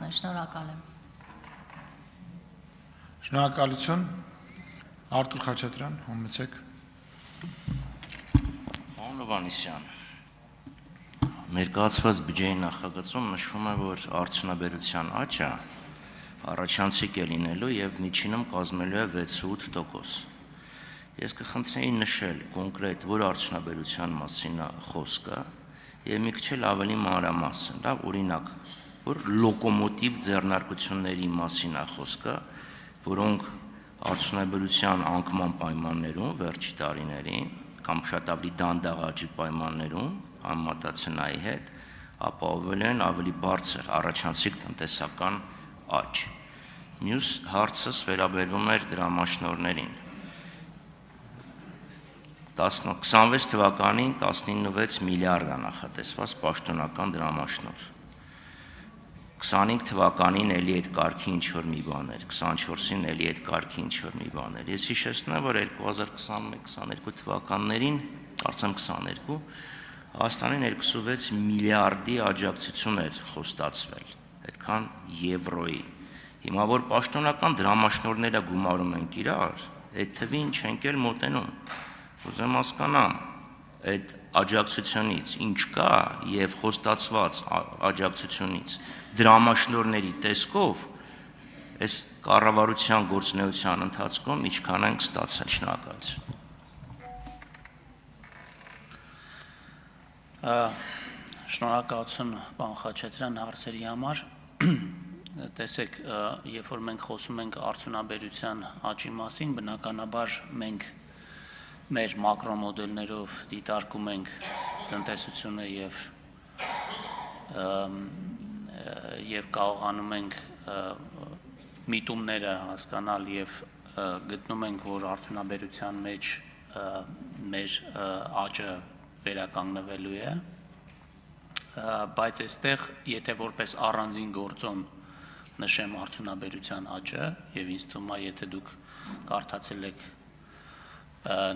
Շնորհակալ եմ։ Շնորհակալություն, Արտուր Խաչատրյան, համեցեք։ Պարոն Հովհաննիսյան, ներկայացված բյուջեի նախագծում նշվում է, որ արդյունաբերության աճը առաջանցիկ է լինելու եւ միջինում կազմելու է 6-8%։ Ես կխնդրեի նշել կոնկրետ, որ արդյունաբերության մասին է խոսքը եւ մի քիչ ավելի մանրամասն, լավ, օրինակ, որ լոկոմոտիվ ձեռնարկությունների մասին է խոսքը, որոնք արդյունաբերության անկման պայմաններում վերջի տարիներին կամ շատ ավելի դանդաղ աճի պայմաններում համեմատացնայի հետ ապահովել են ավելի բարձր առաջանցիկ տնտեսական աճ։ Մյուս հարցս վերաբերվում էր դրամաշնորհներին։ 26 թվականին 19.6 միլիարդ է նախատեսված պաշտոնական դրամաշնորհ։ 25 թվականին էլի այդ կարգի ինչ-որ մի բան էր, 24-ին էլի այդ կարգի ինչ-որ մի բան էր։ Ես հիշեցնում եմ, որ 2021-22 թվականներին, կարծեմ 22, Հայաստանին 26 միլիարդի աջակցություն էր խոստացվել, այդքան եվրոյի։ Հիմա որ պաշտոնական դրամաշնորհները գումարում ենք իրար, այդ թվին չենք էլ մոտենում։ Ուզում հասկանամ, այդ աջակցությունից ինչ կա եւ խոստացված աջակցությունից դրամաշնորհների տեսքով այս կառավարության գործունեության ընթացքում ինչքան ենք ստացել։ Շնորհակալություն։ Շնորհակալություն պարոն Խաչատրյան հարցերի համար։ Տեսեք, երբ որ մենք խոսում ենք արդյունաբերության աճի մասին, բնականաբար մենք մեր մակրոմոդելներով դիտարկում ենք տնտեսությունը եւ կարողանում ենք միտումները հասկանալ եւ գտնում ենք, որ արդյունաբերության մեջ մեր աճը վերականգնվելու է, բայց այստեղ եթե որպես առանձին գործոն նշեմ արդյունաբերության աճը եւ ինձ թվում է, եթե դուք կարդացել եք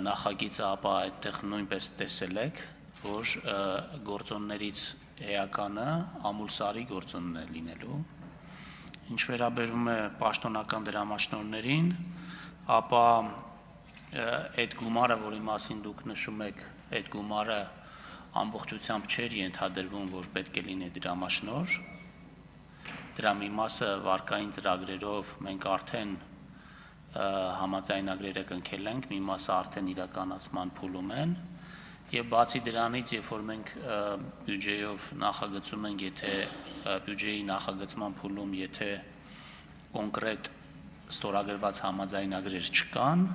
նախագիծը, ապա այդտեղ նույնպես տեսել եք, որ գործոններից էականը ամուլսարի գործոնն է լինելու։ Ինչ վերաբերում է պաշտոնական դրամաշնորհներին, ապա այդ գումարը, որի մասին դուք նշում եք, այդ գումարը ամբողջությամբ չէր ենթադրվում, որ պետք է լինի դրամաշնորհ։ Դրա մի մասը վարկային ծրագրերով մենք արդեն համաձայնագրերը կնքել ենք, մի մասը արդեն իրականացման փուլում են, եւ բացի դրանից, երբ որ մենք բյուջեով նախագծում ենք, եթե բյուջեի նախագծման փուլում, եթե կոնկրետ ստորագրված համաձայնագրեր չկան,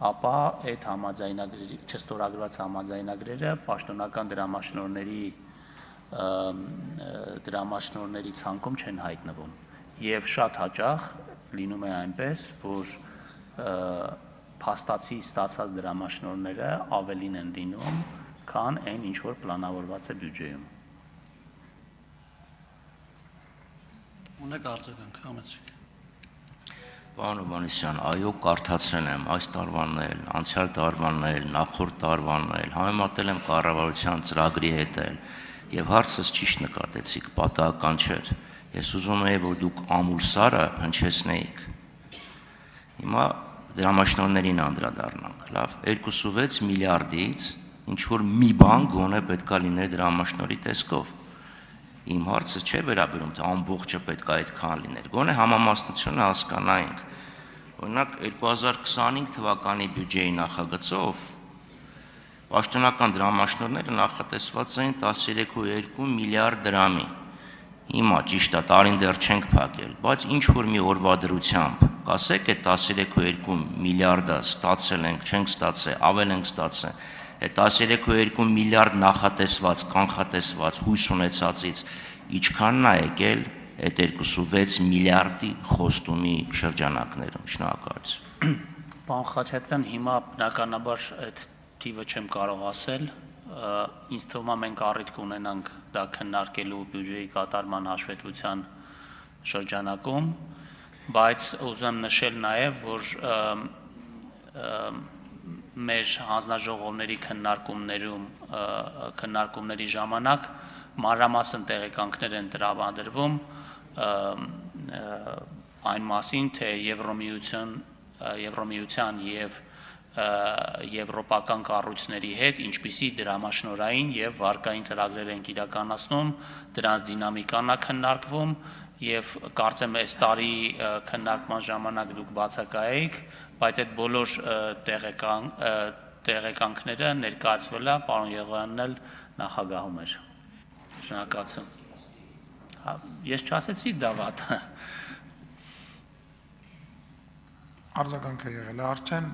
ապա այդ համաձայնագրերի չստորագրված համաձայնագրերը պաշտոնական դրամաշնորհների ցանկում չեն հայտնվում, եւ շատ հաճախ լինում է այնպես, որ փաստացի ստացած դրամաշնորհները ավելին են լինում, քան այն ինչ որ պլանավորված է բյուջեում։ Ունեք արձագանք, համեցեք։ Պարոն Հովհաննիսյան, այո, կարդացել եմ այս տարվանն էլ, անցյալ տարվանն էլ, նախորդ տարվանն էլ, համեմատել եմ կառավարության ծրագրի հետ էլ, եւ հարցս ճիշտ նկատեցիք, պատահական չէր։ Ես ուզում եի, որ դուք ամուլսարը հնչեցնեիք։ Հիմա դրամաշնորհներին անդրադառնանք, լավ, 2.6 միլիարդից ինչ որ մի բան գոնե պետքա լիներ դրամաշնորհի տեսքով։ Իմ հարցը չէ վերաբերում, թե ամբողջը պետք է այդքան լիներ, գոնե համամասնությունը հասկանայինք։ Օրինակ 2025 թվականի բյուջեի նախագծով պաշտոնական դրամաշնորհները նախատեսված էին 13.2 միլիարդ դրամի։ Հիմա ճիշտ է, տարին դեռ չենք փակել, բայց ինչ որ մի օրվա դրությամբ կասեք այդ 13.2 միլիարդը ստացել ենք, չենք ստացել, ավել ենք ստացել։ Այդ 13.2 միլիարդ նախատեսված, կանխատեսված, հույս ունեցածից ինչքանն է եկել այդ 2.6 միլիարդի խոստումի շրջանակներում։ Շնորհակալություն։ Պարոն Խաչատրյան, հիմա բնականաբար այդ թիվը չեմ կարող ասել, ինձ թվում է մենք առիթ կունենանք դա քննարկելու բյուջեի կատարման հաշվետվության շրջանակում, բայց ուզում նշել նաև, որ մեր հանձնաժողովների քննարկումների ժամանակ մանրամասն տեղեկանքներ են տրամադրվում այն մասին, թե Եվրոմիության եւ եվրոպական կառույցների հետ ինչպիսի դրամաշնորհային եւ վարկային ծրագրեր են իրականացնում, դրանց դինամիկան է քննարկվում եւ կարծեմ այս տարի քննարկման ժամանակ դուք բացակայեք, բայց այդ բոլոր տեղեկանքները ներկայացվել է, պարոն Եղոյանն էլ նախագահում էր։ Շնորհակալություն։ Ես չասեցի դա վատ։ Արձագանքը եղել է արդեն